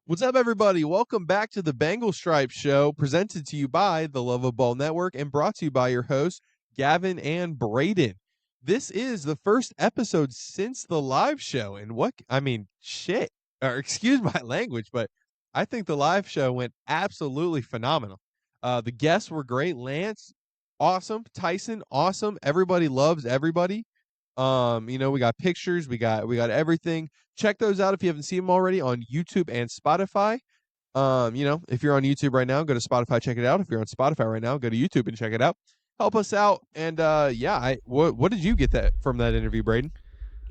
What's up, everybody? Welcome back to the Bengal Stripe Show, presented to you by the Love of Ball Network and brought to you by your hosts, Gavin and Braden. This is the first episode since the live show, and shit, or excuse my language, but I think the live show went absolutely phenomenal. The guests were great. Lance, awesome. Tyson, awesome. Everybody loves everybody. We got pictures, we got everything. Check those out if you haven't seen them already on YouTube and Spotify. If you're on YouTube right now, go to Spotify, check it out. If you're on Spotify right now, go to YouTube and check it out. Help us out. And what did you get that from that interview, Braden?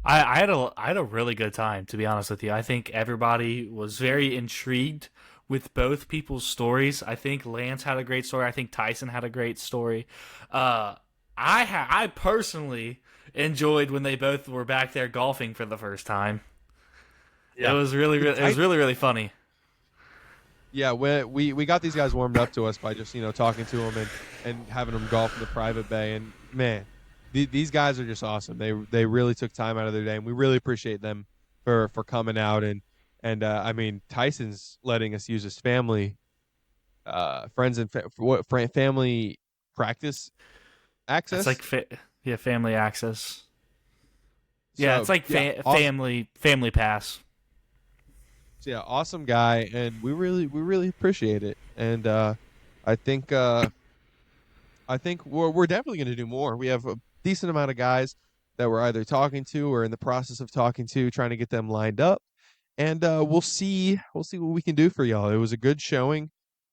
I had a really good time, to be honest with you. I think everybody was very intrigued with both people's stories. I think Lance had a great story. I think Tyson had a great story. I personally enjoyed when they both were back there golfing for the first time. Yeah. It was really funny. Yeah, we got these guys warmed up to us by just talking to them and having them golf in the private bay. And man, these guys are just awesome. They really took time out of their day, and we really appreciate them for coming out. And Tyson's letting us use his family, friends and family practice access. It's like family access. Yeah, So, it's like awesome. family pass. So yeah, awesome guy, and we really appreciate it. And I think we're definitely going to do more. We have a decent amount of guys that we're either talking to or in the process of talking to, trying to get them lined up. And we'll see what we can do for y'all. It was a good showing.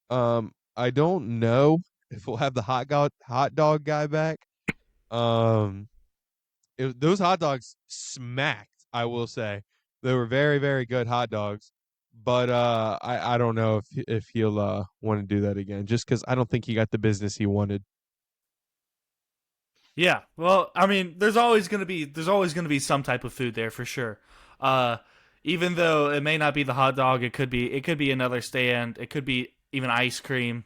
I don't know if we'll have the hot dog guy back. Um, those hot dogs smacked. I will say they were very, very good hot dogs. But I don't know if he'll want to do that again, just because I don't think he got the business he wanted. Yeah, well, I mean, there's always gonna be some type of food there for sure. Uh, Even though it may not be the hot dog, it could be another stand. It could be even ice cream,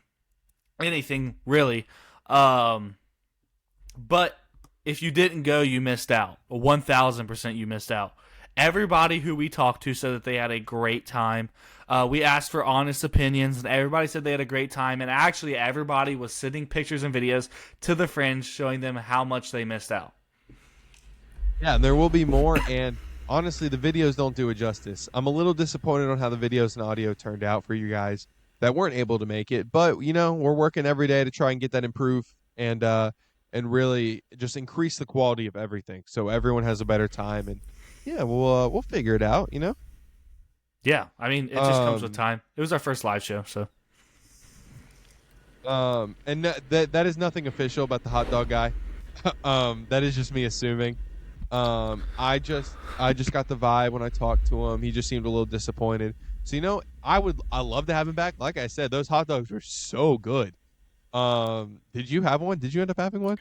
anything really. Um, but if you didn't go, you missed out. 1,000% you missed out. Everybody who we talked to said that they had a great time. We asked for honest opinions, and everybody said they had a great time. And actually, everybody was sending pictures and videos to the friends showing them how much they missed out. Yeah, and there will be more. And honestly, the videos don't do it justice. I'm a little disappointed on how the videos and audio turned out for you guys that weren't able to make it. But we're working every day to try and get that improved and really just increase the quality of everything, so everyone has a better time. And yeah, we'll figure it out. Yeah, I mean, it just comes with Um, time. It was our first live show, so and that is nothing official about the hot dog guy. That is just me assuming. I just got the vibe when I talked to him. He just seemed a little disappointed. So I love to have him back. Like I said, those hot dogs were so good. Did you have one? Did you end up having one?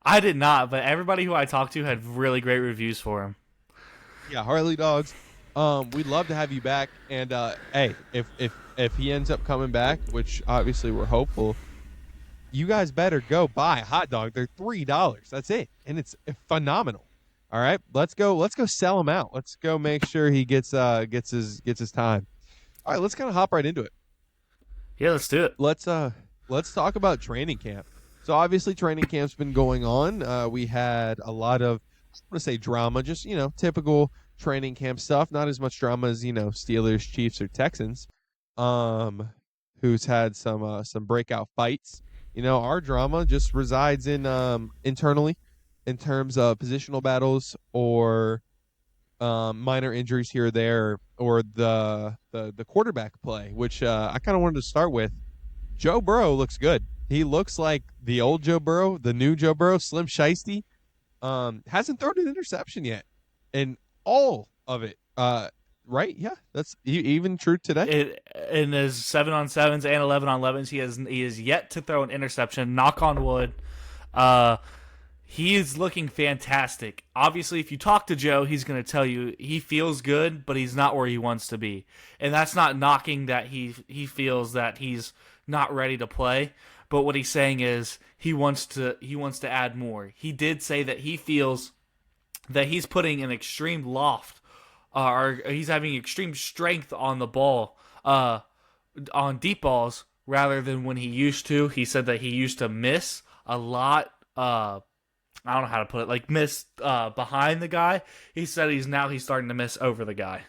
I did not. But everybody who I talked to had really great reviews for him. Yeah, Harley dogs. We'd love to have you back. And hey, if he ends up coming back, which obviously we're hopeful, you guys better go buy a hot dog. They're $3. That's it, and it's phenomenal. All right, let's go. Let's go sell him out. Let's go make sure he gets his time. All right, let's kind of hop right into it. Yeah, let's do it. Let's talk about training camp. So obviously training camp's been going on. We had a lot of, I want to say, drama, just typical training camp stuff. Not as much drama as Steelers, Chiefs, or Texans, um, who's had some breakout fights. Our drama just resides in internally, in terms of positional battles or minor injuries here or there, or the quarterback play, which I kind of wanted to start with. Joe Burrow looks good. He looks like the old Joe Burrow, the new Joe Burrow, Slim Shiesty. Hasn't thrown an interception yet, and all of it. Right? Yeah, that's even true today. In his 7-on-7s and 11-on-11s, he is yet to throw an interception. Knock on wood. Uh, he is looking fantastic. Obviously, if you talk to Joe, he's going to tell you he feels good, but he's not where he wants to be. And that's not knocking that he feels that he's not ready to play. But what he's saying is he wants to add more. He did say that he feels that he's putting an extreme loft he's having extreme strength on the ball, on deep balls rather than when he used to. He said that he used to miss a lot. I don't know how to put it, like miss behind the guy. He said he's starting to miss over the guy.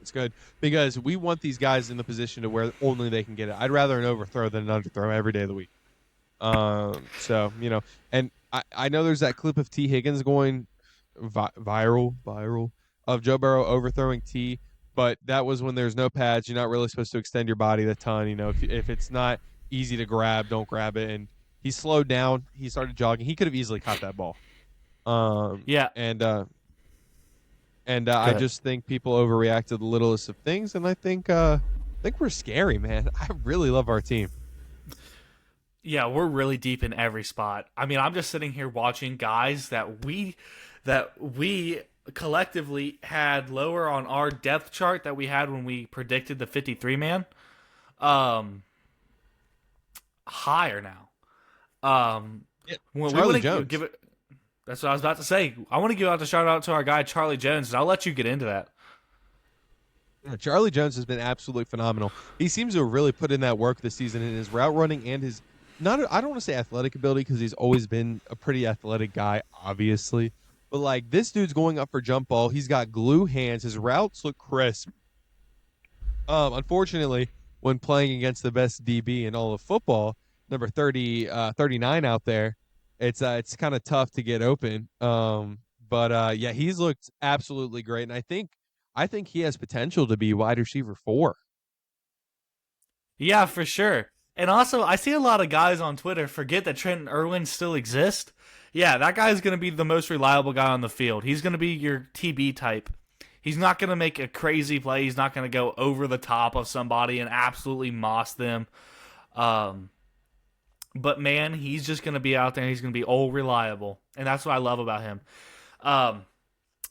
It's good because we want these guys in the position to where only they can get it. I'd rather an overthrow than an underthrow every day of the week. So and I know there's that clip of T Higgins going viral of Joe Burrow overthrowing T, but that was when there's no pads. You're not really supposed to extend your body a ton. If it's not easy to grab, don't grab it. And he slowed down. He started jogging. He could have easily caught that ball. Um, Yeah, and uh, and I good. just think people overreact to the littlest of things, and I think we're scary, man. I really love our team. Yeah, we're really deep in every spot. I mean, I'm just sitting here watching guys that we collectively had lower on our depth chart that we had when we predicted the 53 man. Um, higher now. Um, Yeah, when we Charlie want to give Jones. it. That's what I was about to say. I want to give out the shout out to our guy Charlie Jones, and I'll let you get into that. Yeah, Charlie Jones has been absolutely phenomenal. He seems to have really put in that work this season in his route running and his not. I don't want to say athletic ability because he's always been a pretty athletic guy, obviously. But like this dude's going up for jump ball. He's got glue hands. His routes look crisp. Unfortunately, when playing against the best DB in all of football, number 30, 39 out there, it's kind of tough to get open. But yeah, he's looked absolutely great, and I think he has potential to be wide receiver 4. Yeah, for sure. And also, I see a lot of guys on Twitter forget that Trenton Irwin still exists. Yeah, that guy's going to be the most reliable guy on the field. He's going to be your TB type. He's not going to make a crazy play. He's not going to go over the top of somebody and absolutely moss them. Um, but man, he's just going to be out there. He's going to be old reliable, and that's what I love about him. Um,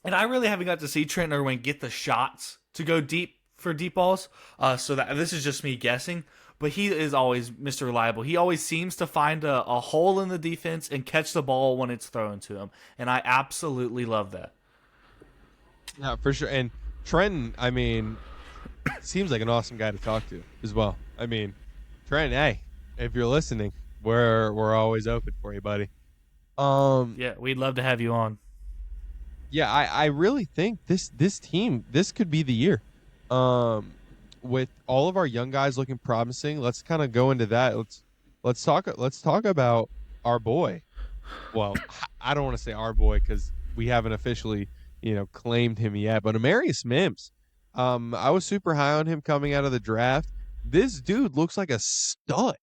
and I really haven't got to see Trent Irwin get the shots to go deep for deep balls. So that this is just me guessing, but he is always Mr. Reliable. He always seems to find a hole in the defense and catch the ball when it's thrown to him, and I absolutely love that. Yeah, for sure. And Trenton, I mean, seems like an awesome guy to talk to as well. I mean, Trenton, hey, if you're listening, we're always open for you, buddy. Um, Yeah, we'd love to have you on. yeah, I really think this team this could be the year. Um, with all of our young guys looking promising, let's kind of go into that. Let's talk about our boy. Well, I don't want to say our boy because we haven't officially claimed him yet. But Amarius Mims, I was super high on him coming out of the draft. This dude looks like a stud.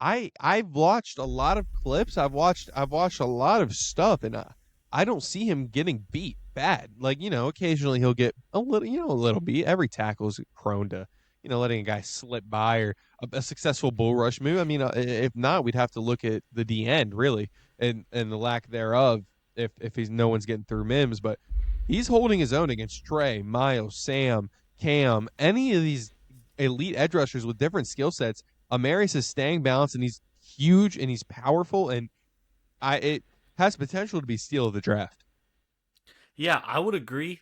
I've watched a lot of clips. I've watched a lot of stuff, and I don't see him getting beat bad. Like occasionally he'll get a little beat. Every tackle is prone to letting a guy slip by or a successful bull rush move. I mean, if not, we'd have to look at the D end really, and the lack thereof if he's no one's getting through Mims. But he's holding his own against Trey, Miles, Sam, Cam, any of these elite edge rushers with different skill sets. Amarius is staying balanced, and he's huge and he's powerful, and it has potential to be steal of the draft. Yeah, I would agree.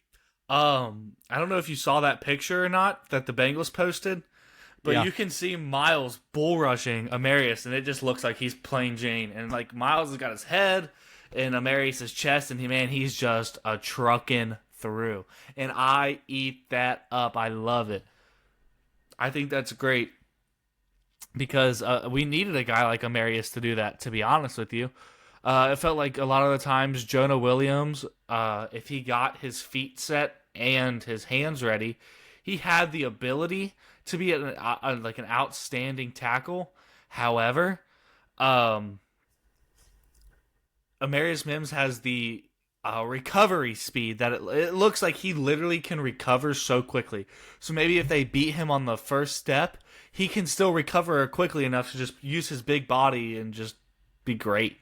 I don't know if you saw that picture or not that the Bengals posted, but Yeah, you can see Miles bull rushing Amarius, and it just looks like he's plain Jane. And like Miles has got his head and Amarius's chest, and he's just a trucking through. And I eat that up. I love it. I think that's great because we needed a guy like Amarius to do that. To be honest with you, it felt like a lot of the times Jonah Williams, if he got his feet set and his hands ready, he had the ability to be like an outstanding tackle. However, um, Amarius Mims has the recovery speed that it looks like he literally can recover so quickly. So maybe if they beat him on the first step, he can still recover quickly enough to just use his big body and just be great.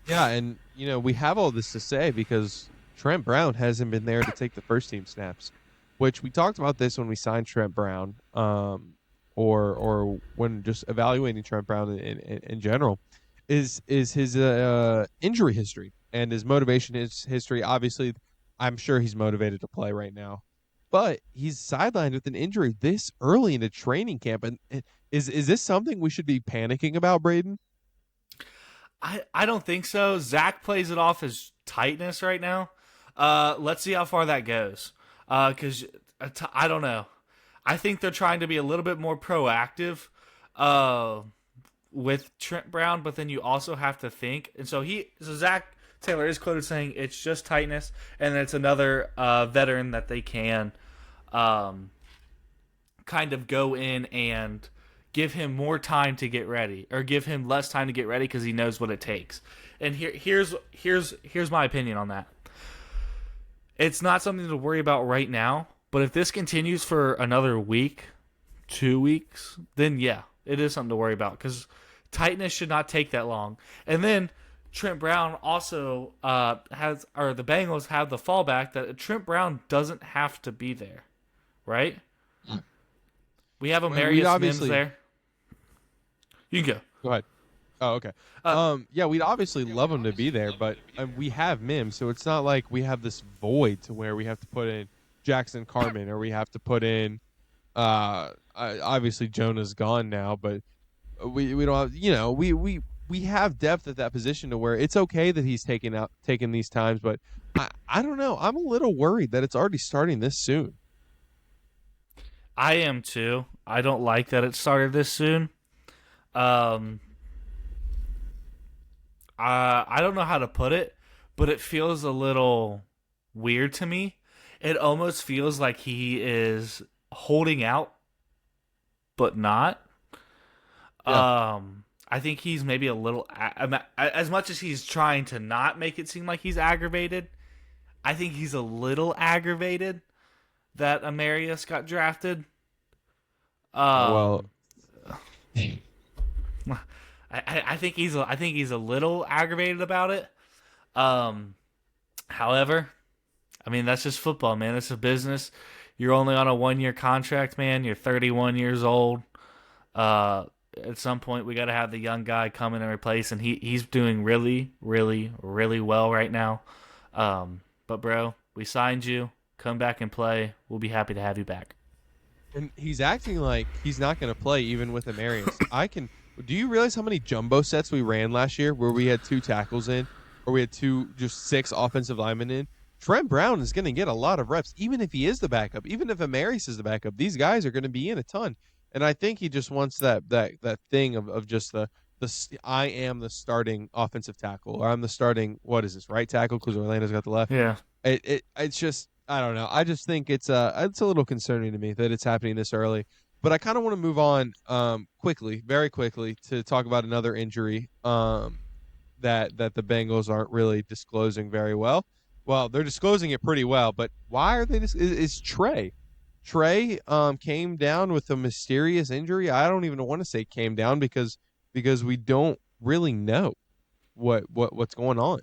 yeah, and we have all this to say because Trent Brown hasn't been there to take the first team snaps, which we talked about this when we signed Trent Brown, or when just evaluating Trent Brown in general, is his injury history and his motivation his history. Obviously, I'm sure he's motivated to play right now. But he's sidelined with an injury this early into training camp. And is this something we should be panicking about, Braden? I don't think so. Zach plays it off as tightness right now. Let's see how far that goes. Because I don't know. I think they're trying to be a little bit more proactive with Trent Brown, but then you also have to think. And so Zach Taylor is quoted saying it's just tightness, and it's another veteran that they can um, kind of go in and give him more time to get ready, or give him less time to get ready because he knows what it takes. And here's my opinion on that. It's not something to worry about right now, but if this continues for another week, 2 weeks, then yeah, it is something to worry about because tightness should not take that long. And then Trent Brown also or the Bengals have the fallback that Trent Brown doesn't have to be there, right? We have We'd Amarius Mims obviously there. You can go. go ahead. Oh, okay. Uh, Yeah, we'd obviously love him to be there, but we have Mims, so it's not like we have this void to where we have to put in Jackson Carmen or we have to put in. Obviously Jonah's gone now, but we don't have. We have depth at that position to where it's okay that he's taking these times, but I don't know. I'm a little worried that it's already starting this soon. I am too. I don't like that it started this soon. Um, I don't know how to put it, but it feels a little weird to me. It almost feels like he is holding out, but not. Yeah. I think he's maybe a little, as much as he's trying to not make it seem like he's aggravated. I think he's a little aggravated that Amarius got drafted. Well, Um, I think he's a little aggravated about it. Um, However, I mean that's just football, man. It's a business. You're only on a 1 year contract, man. You're 31 years old. Uh, at some point, we got to have the young guy come in and replace, and he's doing really, really, really well right now. But bro, we signed you. Come back and play. We'll be happy to have you back. and he's acting like he's not going to play even with Amarius. I can. Do you realize how many jumbo sets we ran last year where we had two tackles in, or we had just six offensive linemen in? Trent Brown is going to get a lot of reps, even if he is the backup. Even if Amarius is the backup, these guys are going to be in a ton. And I think he just wants that thing of just I am the starting offensive tackle, or I'm the starting what is this right tackle because Orlando's got the left. Yeah. It's just I don't know. I just think it's a little concerning to me that it's happening this early. But I kind of want to move on quickly, very quickly, to talk about another injury that the Bengals aren't really disclosing very well. Well, they're disclosing it pretty well, but why are they? Is Trey? Trey came down with a mysterious injury. I don't even want to say came down because we don't really know what's going on.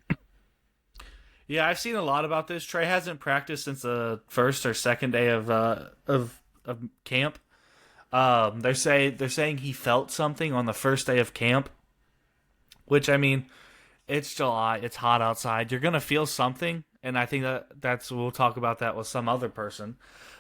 Yeah, I've seen a lot about this. Trey hasn't practiced since the first or second day of camp. They're saying he felt something on the first day of camp, which I mean, it's July, it's hot outside. You're gonna feel something, and I think that's we'll talk about that with some other person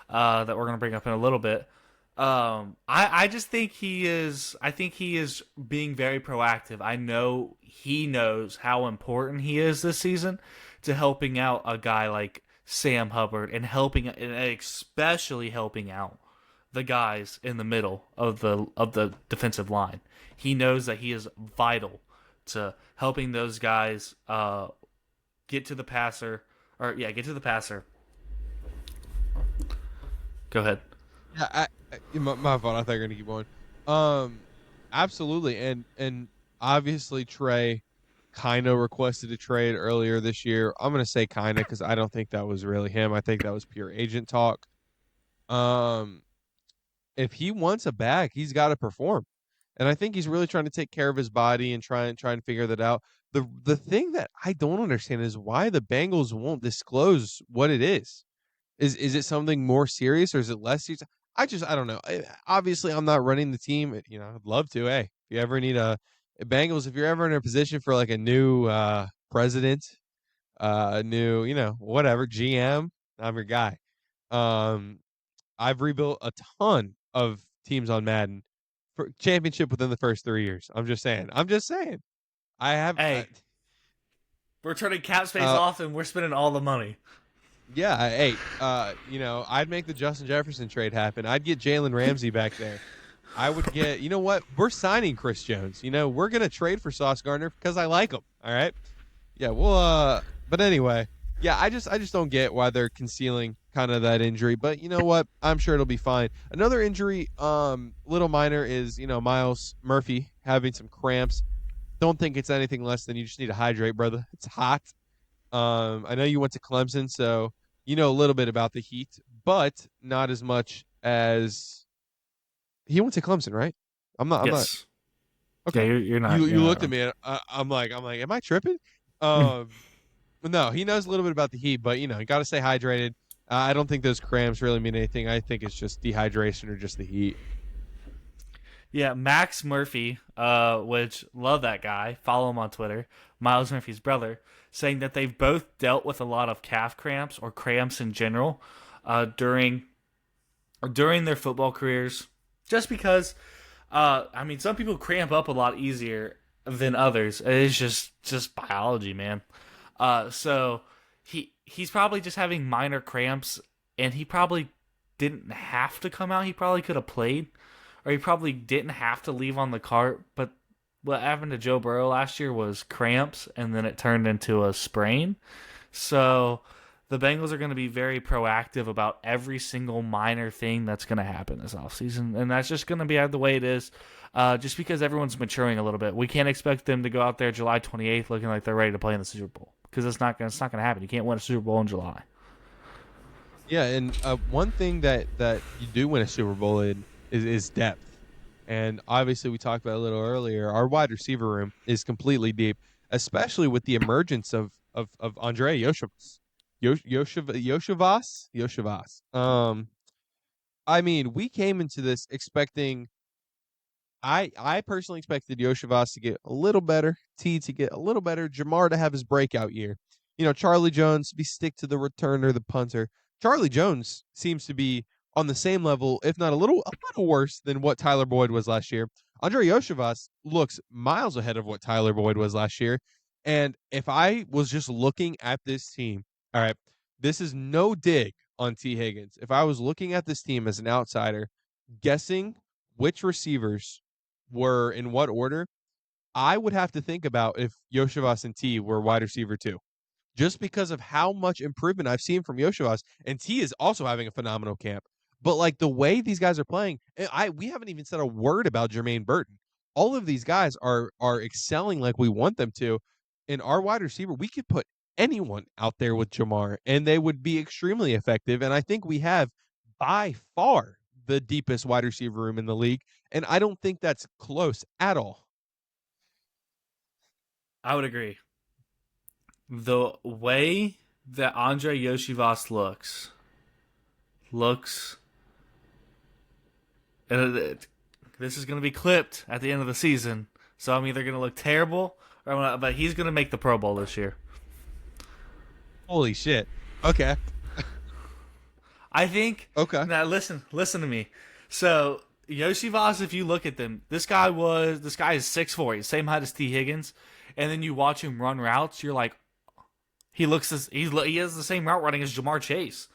that we're gonna bring up in a little bit. I just think he is. I think he is being very proactive. I know he knows how important he is this season to helping out a guy like Sam Hubbard and and especially helping out the guys in the middle of the defensive line. He knows that he is vital to helping those guys get to the passer get to the passer. Go ahead. Yeah, my fault. I thought you were gonna keep going. Um, Absolutely, and obviously Trey kind of requested a trade earlier this year. I'm gonna say kind of because I don't think that was really him. I think that was pure agent talk. Um, if he wants a bag, he's got to perform, and I think he's really trying to take care of his body and try and figure that out. The thing that I don't understand is why the Bengals won't disclose what it is. Is it something more serious or is it less serious? I don't know. Obviously, I'm not running the team. I'd love to. Hey, if you ever need a Bengals, if you're ever in a position for like a new president, new, whatever GM. I'm your guy. Um, I've rebuilt a ton of teams on Madden for championship within the first 3 years. I'm just saying. I'm just saying. I have. Hey, we're turning cap space Uh, off and we're spending all the money. yeah. Hey. I'd make the Justin Jefferson trade happen. I'd get Jalen Ramsey back there. I would get. You know what? We're signing Chris Jones. We're gonna trade for Sauce Gardner because I like him. All right. Yeah. Well. But anyway. Yeah. I just don't get why they're concealing kind of that injury. But you know what? I'm sure it'll be fine. Another injury, little minor, is Miles Murphy having some cramps. Don't think it's anything less than you just need to hydrate, brother. It's hot. I know you went to Clemson, so you know a little bit about the heat, but not as much as he went to Clemson, right? I'm not. Yes. Yeah, Okay. you're not. You You're not looked at wrong. me and I'm like, am I tripping? Um, no, he knows a little bit about the heat, but you got to stay hydrated. I don't think those cramps really mean anything. I think it's just dehydration or just the heat. Yeah, Max Murphy, which love that guy. Follow him on Twitter. Miles Murphy's brother, saying that they've both dealt with a lot of calf cramps or cramps in general during their football careers. Just because, some people cramp up a lot easier than others. It's just biology, man. So he's probably just having minor cramps, and he probably didn't have to come out. He probably could have played, or he probably didn't have to leave on the cart. But what happened to Joe Burrow last year was cramps, and then it turned into a sprain. So the Bengals are going to be very proactive about every single minor thing that's going to happen this offseason, and that's just going to be the way it is. Just because everyone's maturing a little bit, we can't expect them to go out there July 28th looking like they're ready to play in the Super Bowl, because it's not going to happen. You can't win a Super Bowl in July. Yeah, and one thing that you do win a Super Bowl in is depth. And obviously, we talked about a little earlier. Our wide receiver room is completely deep, especially with the emergence of Andre Yoshivas. Yoshivas. I mean, we came into this expecting. I personally expected Yoshivas to get a little better, T to get a little better, Jamar to have his breakout year. Charlie Jones be stick to the returner, the punter. Charlie Jones seems to be on the same level, if not a little worse than what Tyler Boyd was last year. Andre Yoshivas looks miles ahead of what Tyler Boyd was last year. And if I was just looking at this team, all right, this is no dig on T. Higgins. If I was looking at this team as an outsider, guessing which receivers were in what order, I would have to think about if Yoshivas and T were wide receiver too, just because of how much improvement I've seen from Yoshivas. And T is also having a phenomenal camp. But like the way these guys are playing, we haven't even said a word about Jermaine Burton. All of these guys are excelling like we want them to. In our wide receiver, we could put anyone out there with Jamar, and they would be extremely effective. And I think we have by far the deepest wide receiver room in the league, and I don't think that's close at all. I would agree. The way that Andre Yoshivas looks, and this is going to be clipped at the end of the season, so I'm either going to look terrible but he's going to make the Pro Bowl this year. Holy shit. Okay. I think. Okay. Now listen to me. So Yoshivas, if you look at them, this guy is 6'4", he's same height as T. Higgins, and then you watch him run routes, you're like, he has the same route running as Jamar Chase.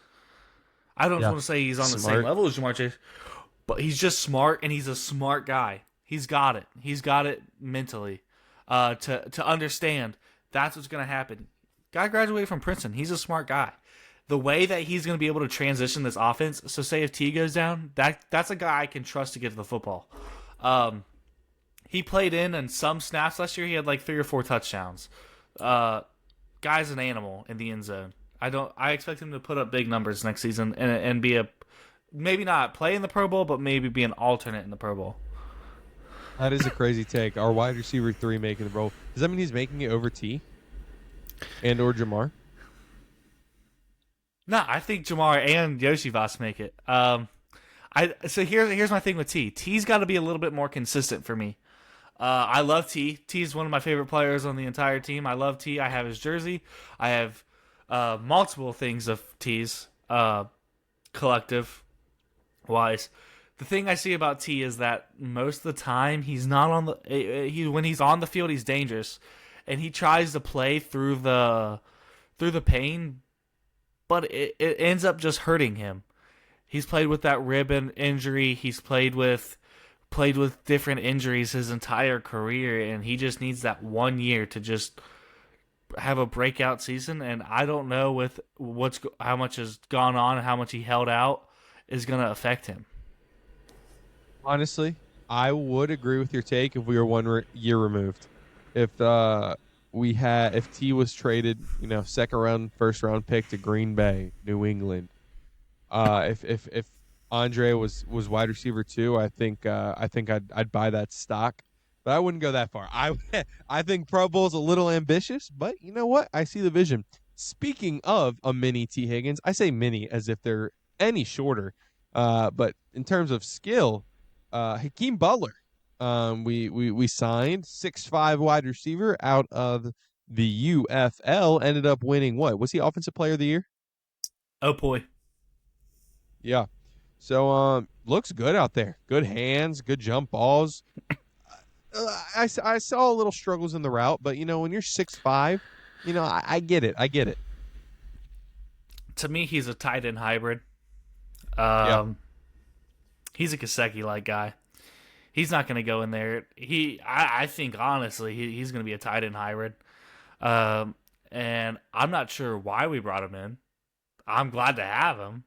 I don't want to say he's on the same level as Jamar Chase, but he's just smart, and he's a smart guy. He's got it. He's got it mentally to understand that's what's going to happen. Guy graduated from Princeton. He's a smart guy. The way that he's going to be able to transition this offense, so say if T goes down, that's a guy I can trust to get to the football. He played in some snaps last year. He had like 3 or 4 touchdowns. Guy's an animal in the end zone. I expect him to put up big numbers next season and be maybe not play in the Pro Bowl, but maybe be an alternate in the Pro Bowl. That is a crazy take. Our wide receiver 3 making the Pro Bowl. Does that mean he's making it over T and or Jamar? No, I think Jamar and Yoshivas make it. So here's my thing with T. T's got to be a little bit more consistent for me. I love T. T is one of my favorite players on the entire team. I love T. I have his jersey. I have multiple things of T's collective wise. The thing I see about T is that most of the time he's not on the when he's on the field he's dangerous, and he tries to play through the pain, but it ends up just hurting him. He's played with that rib injury. He's played with different injuries his entire career, and he just needs that 1 year to just have a breakout season. And I don't know with how much has gone on and how much he held out is going to affect him. Honestly, I would agree with your take if we were 1 year removed. If if T was traded, second round, first round pick to Green Bay, New England. If Andre was wide receiver too, I think I'd buy that stock, but I wouldn't go that far. I think Pro Bowl's a little ambitious, but you know what? I see the vision. Speaking of a mini T Higgins, I say mini as if they're any shorter, but in terms of skill, Hakeem Butler, we signed 6'5" wide receiver out of the UFL, ended up winning what? Was he Offensive Player of the Year? Oh boy. Yeah. So looks good out there. Good hands, good jump balls. I saw a little struggles in the route, but when you're 6'5", I get it. I get it. To me, he's a tight end hybrid. Yeah. He's a Kaseki like guy. He's not going to go in there. I think honestly, he's going to be a tight end hybrid. And I'm not sure why we brought him in. I'm glad to have him.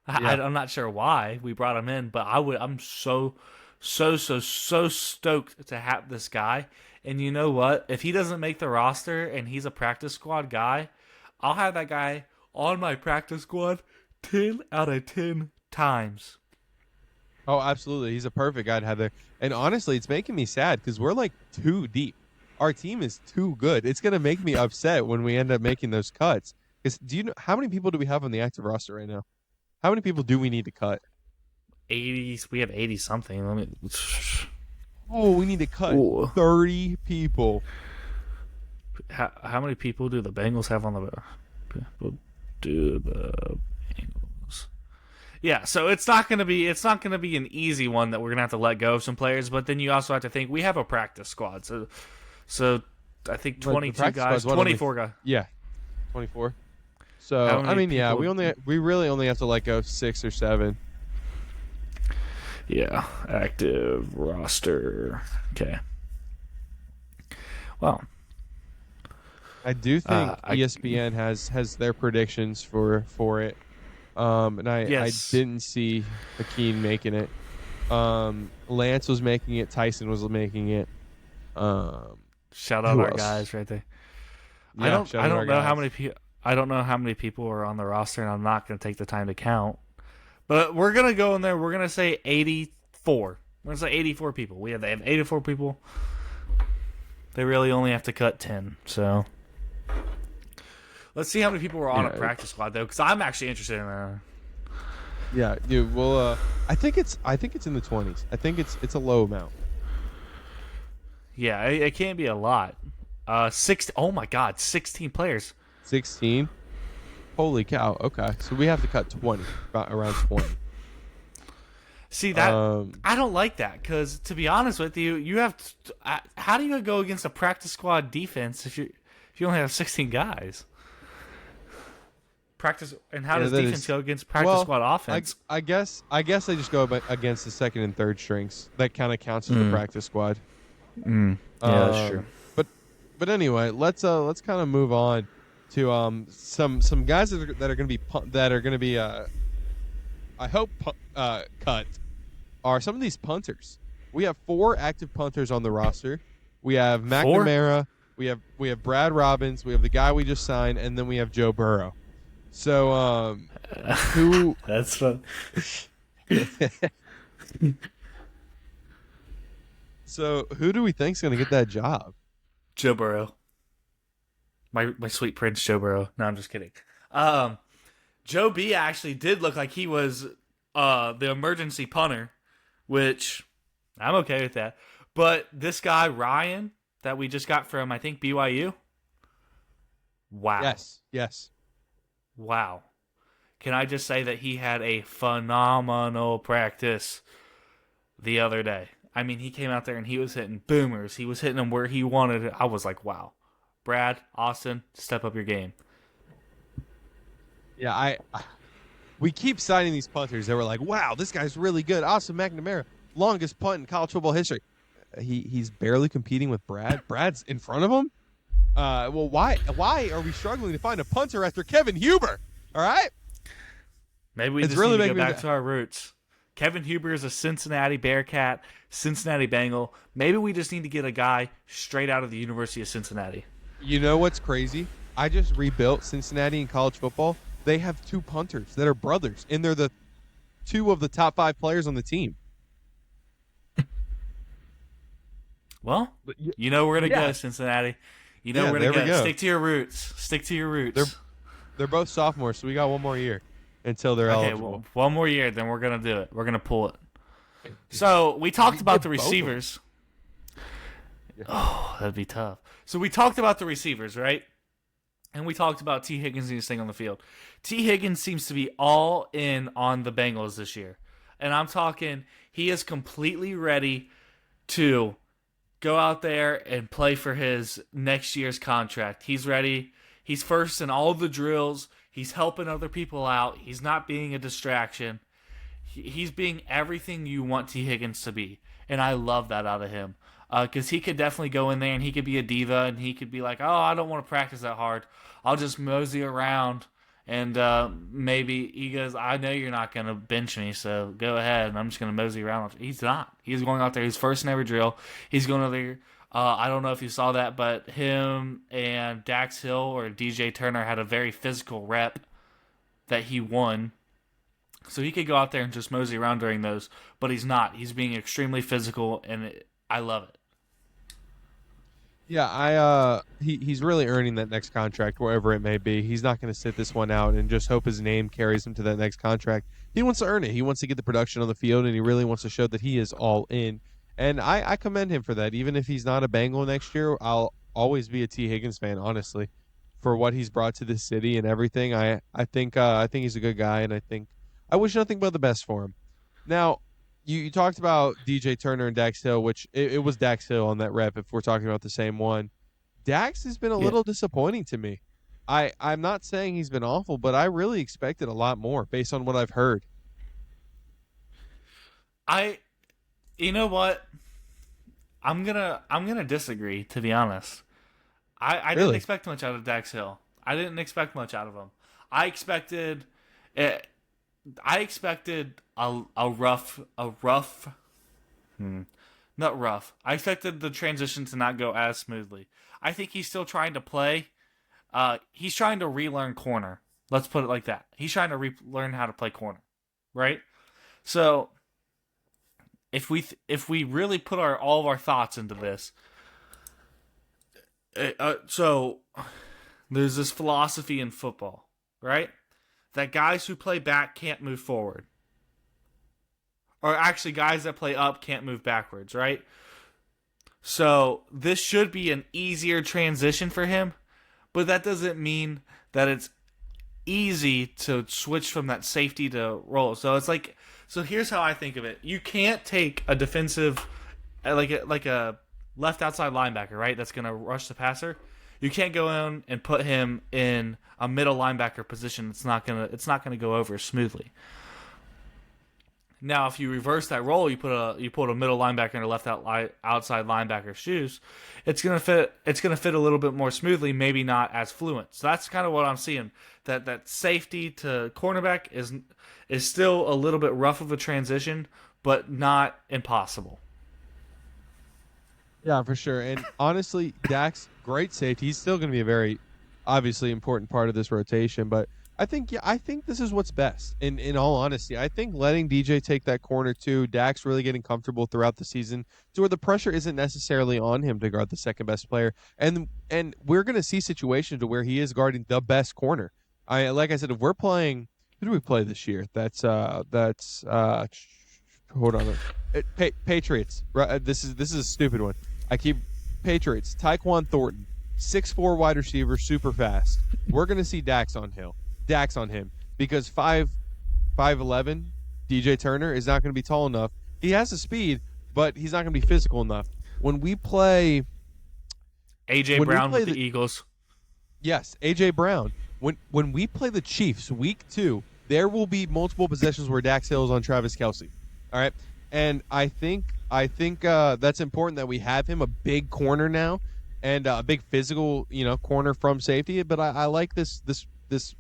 Yeah. I'm not sure why we brought him in, but I'm so stoked to have this guy. And you know what? If he doesn't make the roster and he's a practice squad guy, I'll have that guy on my practice squad 10 out of 10 times. Oh, absolutely. He's a perfect guy to have there. And honestly, it's making me sad because we're like too deep. Our team is too good. It's gonna make me upset when we end up making those cuts. Because do you know how many people do we have on the active roster right now? How many people do we need to cut? 80. We have 80 something. Let me. Oh, we need to cut Ooh. 30 people. How many people do the Bengals have on the? Do the Bengals? Yeah, so it's not gonna be an easy one that we're gonna have to let go of some players. But then you also have to think we have a practice squad. So I think But the 22 practice guys, squad's what, only 24 guys. Yeah, 24. So How I many mean, yeah, people- we really only have to let go 6 or 7. Yeah, active roster. Okay. Well, I do think I- ESPN has their predictions for it. And I Yes. didn't see Hakeem making it. Lance was making it. Tyson was making it. shout out Who our else? guys right there. Yeah, shout out our guys. I don't know how many people are on the roster, and I'm not going to take the time to count. But we're going to go in there. We're going to say 84. We're going to say 84 people. They have 84 people. They really only have to cut 10. So let's see how many people were on a practice squad though, because I'm actually interested in that. Yeah, dude. Well, I think it's in the 20s. I think it's a low amount. Yeah, it can't be a lot. 6. Oh my God, 16 players. 16. Holy cow. Okay, so we have to cut 20, about around 20. See that I don't like that because to be honest with you, you have how do you go against a practice squad defense if you only have 16 guys? Practice and how does defense go against practice squad offense? I guess I just go against the second and third strings. That kind of counts as the practice squad. Yeah, that's true. But anyway, let's kind of move on to some guys that are going to be I hope cut are some of these punters. We have 4 active punters on the roster. We have McNamara, we have Brad Robbins, we have the guy we just signed, and then we have Joe Burrow. So who That's fun. So who do we think's going to get that job? Joe Burrow. My sweet prince Joe Burrow. No, I'm just kidding. Joe B actually did look like he was the emergency punter, which I'm okay with that. But this guy Ryan that we just got from I think BYU. Wow, Yes, yes. wow. Can I just say that he had a phenomenal practice the other day? I mean, he came out there and he was hitting boomers. He was hitting them where he wanted it. I was like, wow. Brad, Austin, step up your game. Yeah, we keep signing these punters that were like, wow, this guy's really good. Austin McNamara, longest punt in college football history. He's barely competing with Brad. Brad's in front of him. Well, why are we struggling to find a punter after Kevin Huber? All right, Maybe we it's just really need to go making me. back to our roots. Kevin Huber is a Cincinnati Bearcat, Cincinnati Bengal. Maybe we just need to get a guy straight out of the University of Cincinnati. You know what's crazy? I just rebuilt Cincinnati in college football. They have two punters that are brothers, and they're the two of the top 5 players on the team. Well, But you know where to yeah, go, Cincinnati. You know yeah, where to there we go. go. Stick to your roots. Stick to your They're roots. they're both sophomores, so we got one more year until they're Okay, eligible. well, one more year, then we're gonna do it. We're gonna pull it. So we talked about the Both of them. receivers. Oh, that'd be tough. So we talked about the receivers, right? And we talked about T. Higgins needs to stay on the field. T. Higgins seems to be all in on the Bengals this year. And I'm talking, he is completely ready to go out there and play for his next year's contract. He's ready. He's first in all the drills. He's helping other people out. He's not being a distraction. He's being everything you want T. Higgins to be. And I love that out of him. Because he could definitely go in there and he could be a diva and he could be like, oh, I don't want to practice that hard. I'll just mosey around and maybe he goes, I know you're not going to bench me, so go ahead and I'm just going to mosey around. He's not. He's going out there. He's first in every drill. He's going out there. I don't know if you saw that, but him and Dax Hill or DJ Turner had a very physical rep that he won. So he could go out there and just mosey around during those, but he's not. He's being extremely physical, and I love it. Yeah, he's really earning that next contract wherever it may be. He's not going to sit this one out and just hope his name carries him to that next contract. He wants to earn it. He wants to get the production on the field, and he really wants to show that he is all in. And I commend him for that. Even if he's not a Bengal next year, I'll always be a T. Higgins fan, honestly, for what he's brought to this city and everything. I think he's a good guy, and I wish nothing but the best for him. Now, you talked about DJ Turner and Dax Hill, which it was Dax Hill on that rep if we're talking about the same one. Dax has been a Yeah. little disappointing to me. I'm not saying he's been awful, but I really expected a lot more based on what I've heard. I, you know what? I'm gonna disagree. To be honest, I didn't Really? expect much out of Dax Hill. I didn't expect much out of him. I expected, it, I expected not rough. I expected the transition to not go as smoothly. I think he's still trying to play. He's trying to relearn corner. Let's put it like that. He's trying to learn how to play corner, right? So if we really put all of our thoughts into this, so there's this philosophy in football, right? That guys who play back can't move forward. Or actually, guys that play up can't move backwards, right? So this should be an easier transition for him, but that doesn't mean that it's easy to switch from that safety to roll. So it's like, so here's how I think of it. You can't take a defensive, like a left outside linebacker, right? That's going to rush the passer. You can't go in and put him in a middle linebacker position. It's not gonna go over smoothly. Now, if you reverse that role, you put a middle linebacker in a outside linebacker's shoes. It's gonna fit. It's gonna fit a little bit more smoothly. Maybe not as fluent. So that's kind of what I'm seeing. That safety to cornerback is still a little bit rough of a transition, but not impossible. Yeah, for sure. And honestly, Dax, great safety. He's still going to be a very obviously important part of this rotation, but I think this is what's best. In all honesty, I think letting DJ take that corner too, Dax really getting comfortable throughout the season to where the pressure isn't necessarily on him to guard the second best player. And we're going to see situations to where he is guarding the best corner. Like I said, if we're playing, who do we play this year? That's hold on. Patriots. Right, this is a stupid one. I keep Patriots. Tyquan Thornton, 6'4" wide receiver, super fast. We're gonna see Dax on him because 5'11" DJ Turner is not gonna be tall enough. He has the speed, but he's not gonna be physical enough. When we play, AJ when we Brown play with the the Eagles. Yes, AJ Brown. When we play the Chiefs week 2, there will be multiple possessions where Dax Hill is on Travis Kelsey. All right, and I think that's important that we have him a big corner now, and a big physical corner from safety. But I like this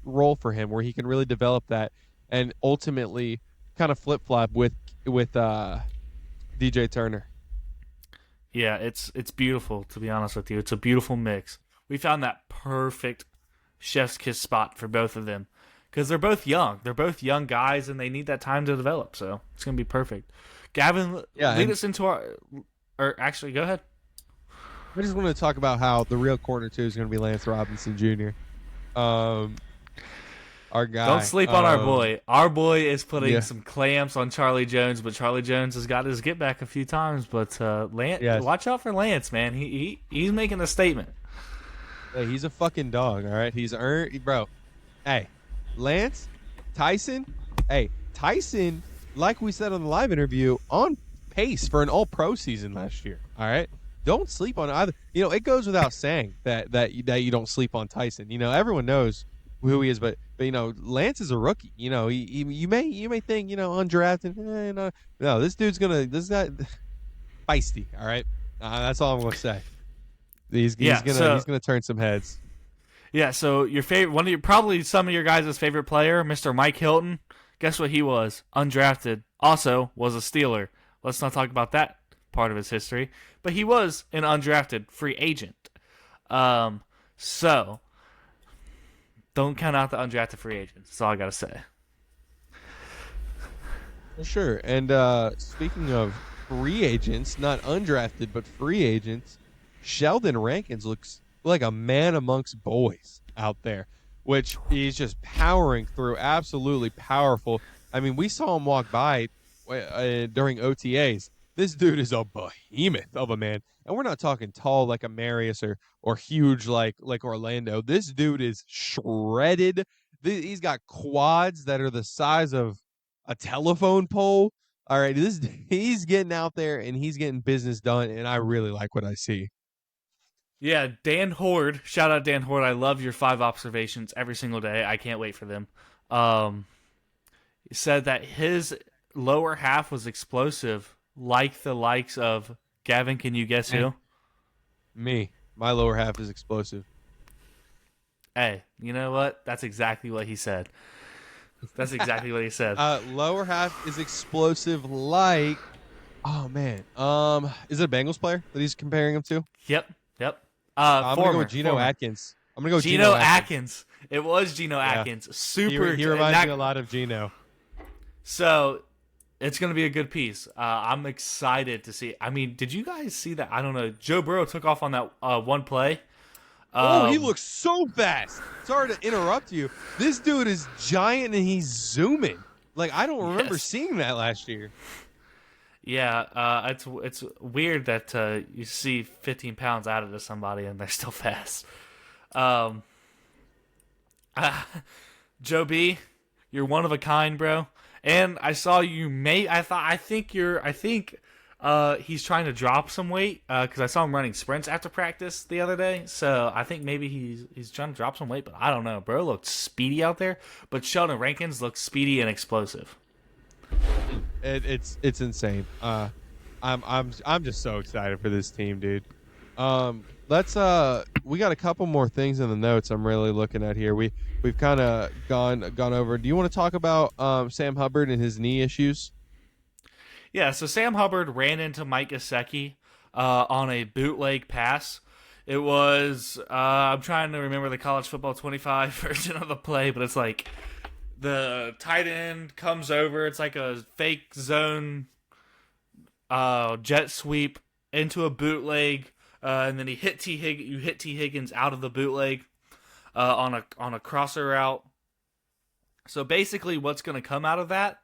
role for him where he can really develop that and ultimately kind of flip flop with DJ Turner. Yeah, it's beautiful, to be honest with you. It's a beautiful mix. We found that perfect chef's kiss spot for both of them because they're both young. They're both young guys, and they need that time to develop. So it's gonna be perfect. Gavin, Yeah, lead and us into our. Or actually, go ahead. I just want to talk about how the real corner two is going to be Lance Robinson Jr. Um, our Don't guy. sleep on our boy. Our boy is putting Yeah. some clamps on Charlie Jones, but Charlie Jones has got his get back a few times. But Lance, Yes. watch out for Lance, man. He's making a statement. Hey, he's a fucking dog. All right, he's earned, bro. Hey, Lance, Tyson. Hey, Tyson. Like we said on the live interview, on pace for an All-Pro season last year. All right, don't sleep on either. It goes without saying that you don't sleep on Tyson. Everyone knows who he is, but Lance is a rookie. You may think undrafted. No, this guy feisty. All right, that's all I'm gonna say. He's Yeah. gonna he's gonna turn some heads. Yeah, so your favorite, one of your probably some of your guys' favorite player, Mr. Mike Hilton. Guess what he was? Undrafted. Also was a Steeler. Let's not talk about that part of his history, but he was an undrafted free agent. So don't count out the undrafted free agents. That's all I gotta say. For sure. And speaking of free agents, not undrafted but free agents, Sheldon Rankins looks like a man amongst boys out there, which he's just powering through. Absolutely powerful. I mean, we saw him walk by during OTAs. This dude is a behemoth of a man, and we're not talking tall like a Marius or huge like Orlando. This dude is shredded. He's got quads that are the size of a telephone pole. All right, he's getting out there and he's getting business done, and I really like what I see. Yeah, Dan Horde. Shout out Dan Horde. I love your 5 observations every single day. I can't wait for them. He said that his lower half was explosive, like the likes of Gavin. Can you guess who? Me, my lower half is explosive. Hey, you know what? That's exactly what he said. That's exactly what he said. Lower half is explosive like. Oh man. Is it a Bengals player that he's comparing him to? Yep, yep. I'm gonna go with Geno former. Atkins. I'm gonna go with Geno Atkins. Atkins. It was Geno Yeah. Atkins. Super. He reminds me a lot of Geno. So it's going to be a good piece. I'm excited to see. I mean, did you guys see that? I don't know. Joe Burrow took off on that one play. He looks so fast. Sorry to interrupt you. This dude is giant and he's zooming. Like I don't remember Yes. seeing that last year. Yeah, it's weird that you see 15 pounds added to somebody and they're still fast. Um, Joe B, you're one of a kind, bro. And I saw you I think he's trying to drop some weight because I saw him running sprints after practice the other day. So I think maybe he's trying to drop some weight, but I don't know. Bro looked speedy out there, but Sheldon Rankins looks speedy and explosive. It's insane. I'm just so excited for this team, dude. Let's we got a couple more things in the notes I'm really looking at here. We've kind of gone over. Do you want to talk about Sam Hubbard and his knee issues? Yeah, so Sam Hubbard ran into Mike Gesicki on a bootleg pass. It was I'm trying to remember the college football 25 version of the play, but it's like the tight end comes over. It's like a fake zone jet sweep into a bootleg, and then you hit T Higgins out of the bootleg on a crosser route. So basically, what's going to come out of that?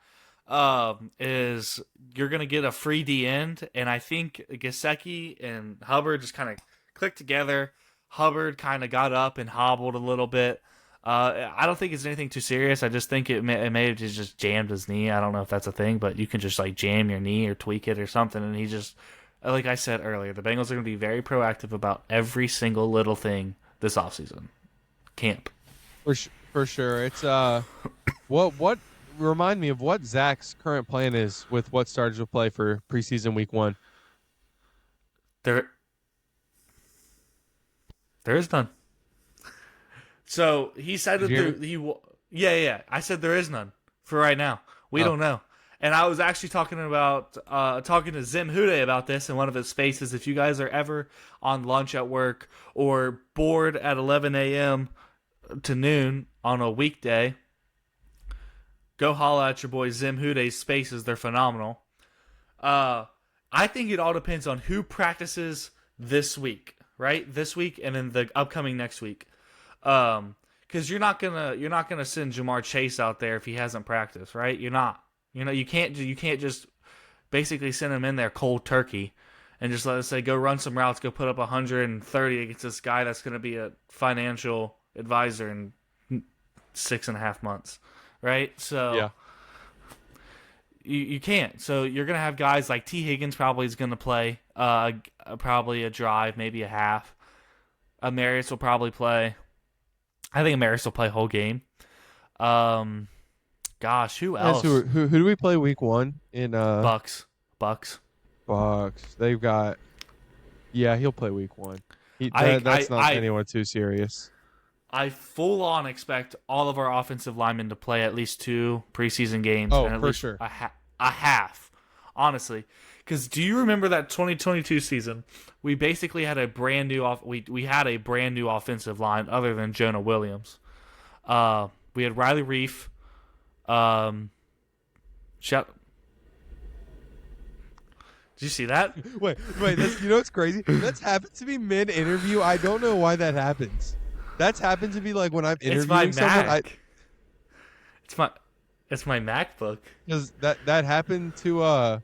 is you're gonna get a free D end, and I think Gesicki and Hubbard just kind of clicked together. Hubbard kind of got up and hobbled a little bit. I don't think it's anything too serious. I just think it may have just jammed his knee. I don't know if that's a thing, but you can just like jam your knee or tweak it or something, and he just like I said earlier, the Bengals are going to be very proactive about every single little thing this offseason. Camp. For sure. It's what remind me of what Zach's current plan is with what starters will play for preseason week 1. There is none. So he said Did that you there, he yeah. I said there is none for right now. We Oh, don't know. And I was actually talking to Zim Hude about this in one of his spaces. If you guys are ever on lunch at work or bored at 11 a.m. to noon on a weekday, go holla at your boy Zim Hude's spaces. They're phenomenal. I think it all depends on who practices this week, right? This week and then the upcoming next week. Because you're not gonna send Jamar Chase out there if he hasn't practiced, right? You're not. You can't just basically send him in there cold turkey and just let us say go run some routes, go put up 130 against this guy that's gonna be a financial advisor in 6.5 months, right? So yeah. you can't. So you're gonna have guys like T. Higgins probably is gonna play probably a drive, maybe a half. Amarius will probably play. I think Amarius will play whole game. Gosh, who Yes, else? who do we play week 1 in Bucks. Bucks? They've got yeah, he'll play week 1. I That's not I anyone too serious. I full on expect all of our offensive linemen to play at least 2 preseason games Oh, and at for least sure. a half. Honestly, because do you remember that 2022 season? We basically had a brand new we had a brand new offensive line other than Jonah Williams. We had Riley Reef. Shout. Did you see that? Wait. That's what's crazy? That's happened to me mid interview. I don't know why that happens. That's happened to me like when I'm It's my interviewing someone. Mac. It's my MacBook. Because that happened to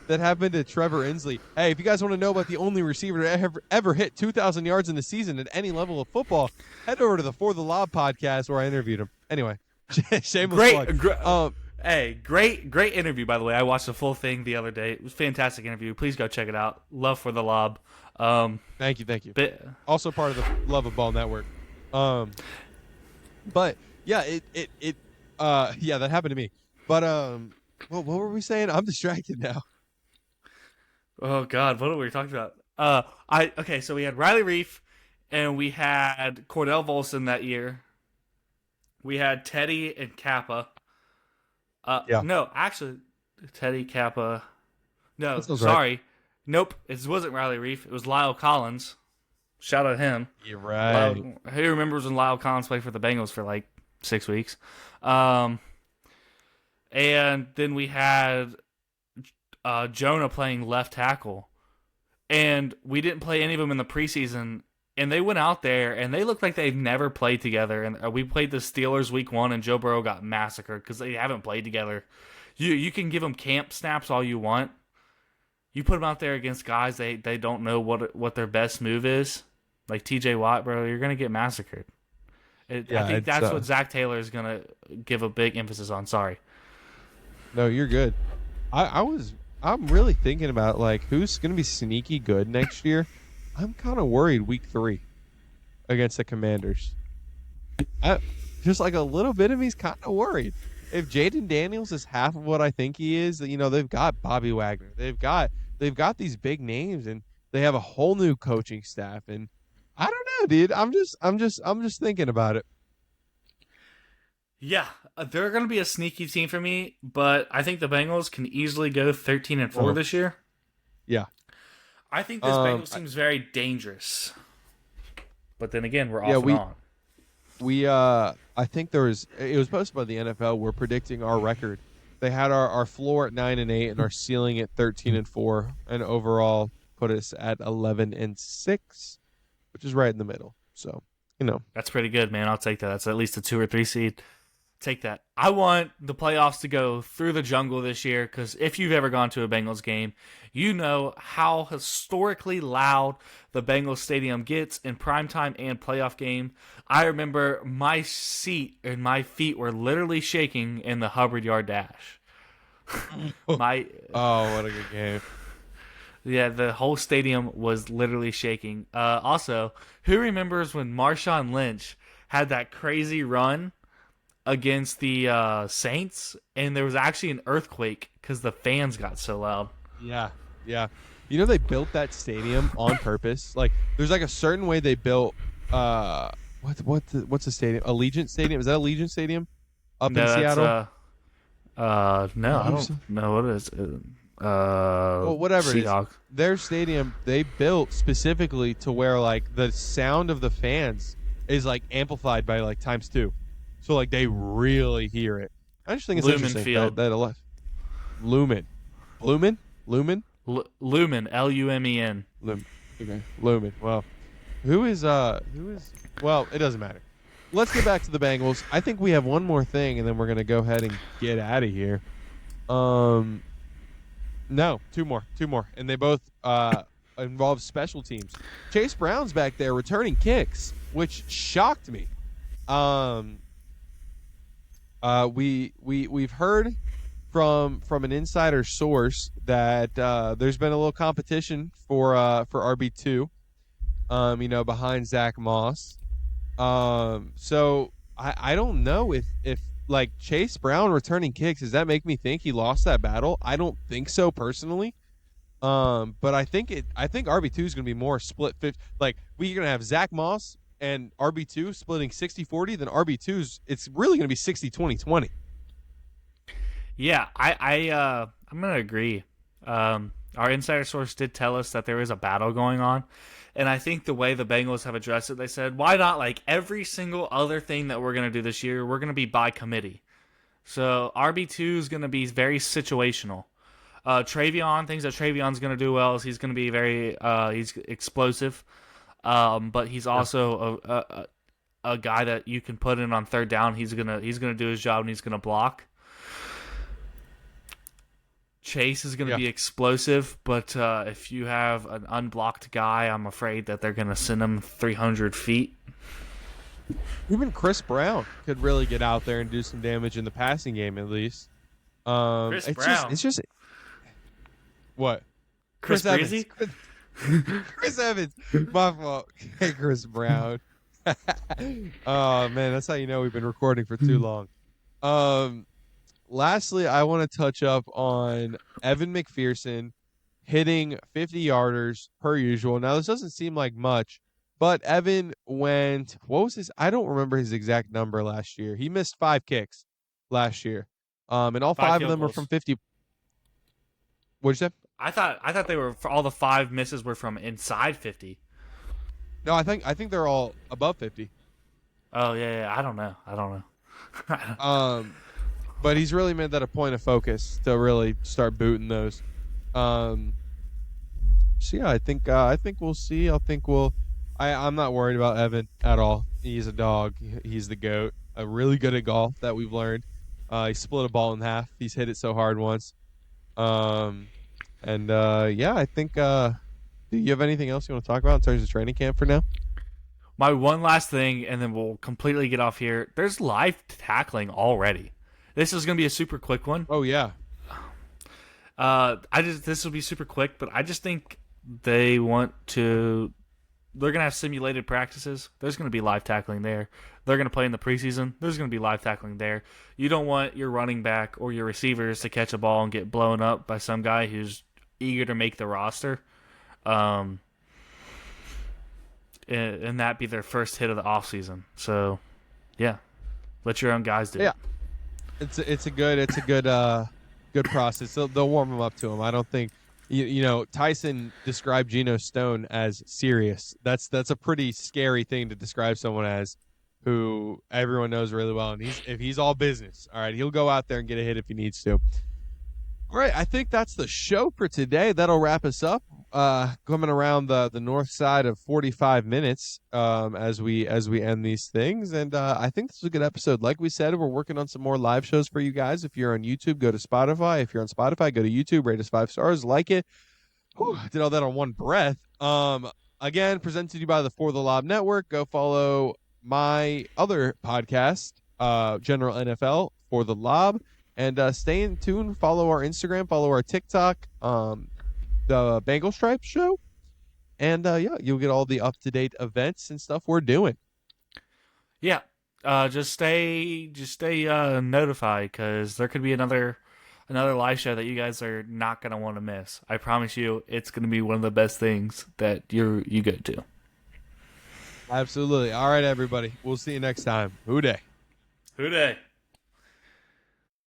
that happened to Trevor Inslee. Hey, if you guys want to know about the only receiver to ever hit 2,000 yards in the season at any level of football, head over to the For the Lob podcast where I interviewed him. Anyway, shameless plug. Great interview, by the way. I watched the full thing the other day. It was a fantastic interview. Please go check it out. Love for the Lob. Thank you. Bit, Also part of the Love of Ball Network. But yeah, yeah, that happened to me. But what were we saying? I'm distracted now. oh God, what were we talking about? Okay, so we had Riley Reef, and we had Cordell Volson that year. We had Teddy and Kappa. Yeah. No, actually, Teddy Kappa. No, That sounds sorry. right. Nope, it wasn't Riley Reef. It was Lyle Collins. Shout out him. You're right. Who remembers when Lyle Collins played for the Bengals for like 6 weeks? And then we had Jonah playing left tackle. And we didn't play any of them in the preseason. And they went out there, and they looked like they've never played together. And we played the Steelers week 1, and Joe Burrow got massacred because they haven't played together. You can give them camp snaps all you want. You put them out there against guys they don't know what their best move is, like T.J. Watt, bro. You're gonna get massacred. I think that's what Zach Taylor is gonna give a big emphasis on. Sorry. No, you're good. I'm really thinking about like who's gonna be sneaky good next year. I'm kind of worried week 3 against the Commanders. Just like a little bit of me's kind of worried. If Jaden Daniels is half of what I think he is, they've got Bobby Wagner. They've got these big names, and they have a whole new coaching staff. And I don't know, dude. I'm just thinking about it. Yeah, they're going to be a sneaky team for me, but I think the Bengals can easily go 13-4 this year. Yeah. I think this Bengals team is very dangerous. But then again, we're off and on. I think it was posted by the NFL. We're predicting our record. They had our floor at 9-8 and our ceiling at 13-4, and overall put us at 11-6, which is right in the middle. So, That's pretty good, man. I'll take that. That's at least a 2 or 3 seed. take that. I want the playoffs to go through the jungle this year because if you've ever gone to a Bengals game, you know how historically loud the Bengals stadium gets in primetime and playoff game. I remember my seat and my feet were literally shaking in the Hubbard Yard Dash. My Oh, what a good game. Yeah, the whole stadium was literally shaking. Also, who remembers when Marshawn Lynch had that crazy run against the Saints, and there was actually an earthquake because the fans got so loud. Yeah, yeah. You know they built that stadium on purpose. Like, there's like a certain way they built. What's the stadium? Allegiant Stadium. Is that Allegiant Stadium up in No, that's Seattle? no, I don't know what it is. Well, whatever it is, Seahawks. their stadium they built specifically to where like the sound of the fans is like amplified by like times two, so like they really hear it. I just think it's Lumen interesting Field. Lumen, Lumen, Lumen, Lumen, Lumen. Lumen. Okay, Lumen. Well, who is? Well, it doesn't matter. Let's get back to the Bengals. I think we have one more thing, and then we're gonna go ahead and get out of here. No, two more, and they both involve special teams. Chase Brown's back there returning kicks, which shocked me. We've heard from an insider source that there's been a little competition for RB2, behind Zach Moss. So I don't know if like Chase Brown returning kicks, does that make me think he lost that battle? I don't think so personally. But I think RB2 is going to be more split 50. Like we're going to have Zach Moss and RB2 splitting 60-40, then RB2's it's really going to be 60-20-20. Yeah, I'm gonna agree. Our insider source did tell us that there is a battle going on, and I think the way the Bengals have addressed it, they said, why not like every single other thing that we're gonna do this year, we're gonna be by committee. So RB2 is gonna be very situational. Things that Travion's gonna do well is he's gonna be very he's explosive, but he's also a guy that you can put in on third down. He's gonna do his job and he's gonna block. Chase is going to be explosive, but if you have an unblocked guy, I'm afraid that they're going to send him 300 feet. Even Chris Brown could really get out there and do some damage in the passing game, at least. Chris Brown. It's just what? Chris Evans. Chris Evans. My fault. Hey, Chris Brown. Oh man, that's how you know we've been recording for too long. Lastly, I want to touch up on Evan McPherson hitting 50-yarders per usual. Now, this doesn't seem like much, but Evan went, what was his? I don't remember his exact number last year. He missed 5 kicks last year. And all 5 of them were from 50. What'd you say? I thought they were for all the 5 misses were from inside 50. No, I think they're all above 50. Oh yeah, I don't know. But he's really made that a point of focus to really start booting those. So yeah, I think we'll see. I'm not worried about Evan at all. He's a dog. He's the GOAT. Really good at golf that we've learned. He split a ball in half. He's hit it so hard once. Yeah, I think. Do you have anything else you want to talk about in terms of training camp for now? My one last thing, and then we'll completely get off here. There's live tackling already. This is going to be a super quick one. Oh yeah. This will be super quick, but I just think they're going to have simulated practices. There's going to be live tackling there. They're going to play in the preseason. There's going to be live tackling there. You don't want your running back or your receivers to catch a ball and get blown up by some guy who's eager to make the roster. And that be their first hit of the offseason. So, yeah. Let your own guys do it. It's a good process. They'll warm them up to him. I don't think Tyson described Geno Stone as serious. That's a pretty scary thing to describe someone as, who everyone knows really well. And if he's all business, all right, he'll go out there and get a hit if he needs to. All right, I think that's the show for today. That'll wrap us up. coming around the north side of 45 minutes as we end these things, and I think this is a good episode. Like we said, we're working on some more live shows for you guys. If you're on YouTube, go to Spotify. If you're on Spotify, go to YouTube, rate us 5 stars, like it. Whew, I did all that on one breath. Again, presented to you by the For the Lob Network. Go follow my other podcast, General NFL For the Lob, and stay in tune. Follow our Instagram, follow our TikTok, the Bengal Stripes show, and yeah, you'll get all the up to date events and stuff we're doing. Yeah. Just stay notified because there could be another live show that you guys are not gonna want to miss. I promise you, it's gonna be one of the best things that you go to. Absolutely. All right, everybody. We'll see you next time. Who day? Who day?